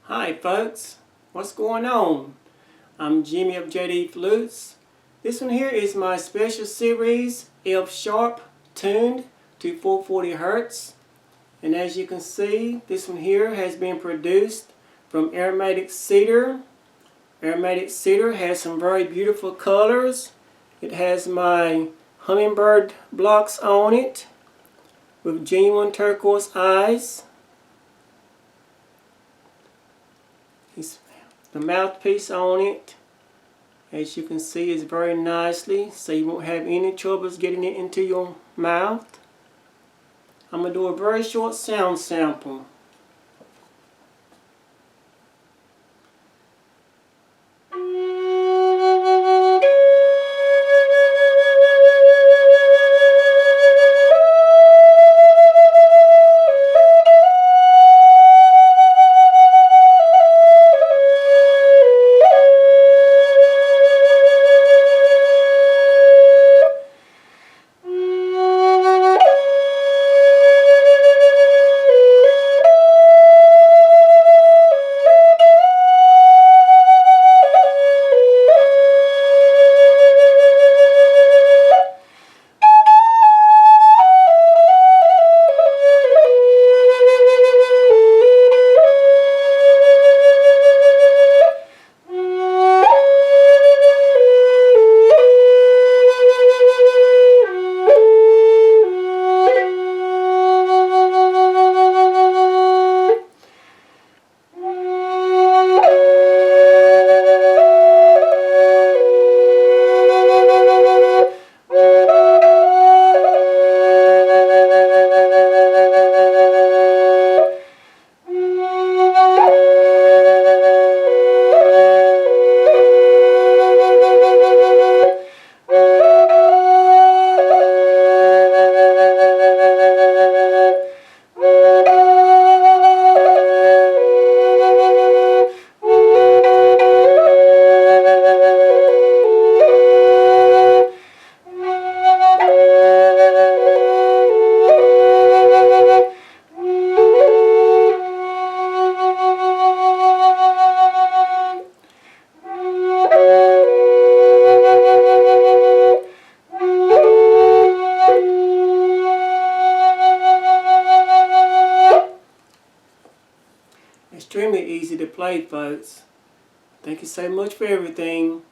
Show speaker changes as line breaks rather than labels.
Hi folks, what's going on? I'm Jimmy of jdflutes. This one here is my special series F sharp tuned to 440 Hertz. And as you can see, this one here has been produced from aromatic cedar. Aromatic cedar has some very beautiful colors. It has my hummingbird blocks on it with genuine turquoise eyes. The mouthpiece on it, as you can see, is very nicely, so you won't have any troubles getting it into your mouth. I'm going to do a very short sound sample. Extremely easy to play, folks. Thank you so much for everything.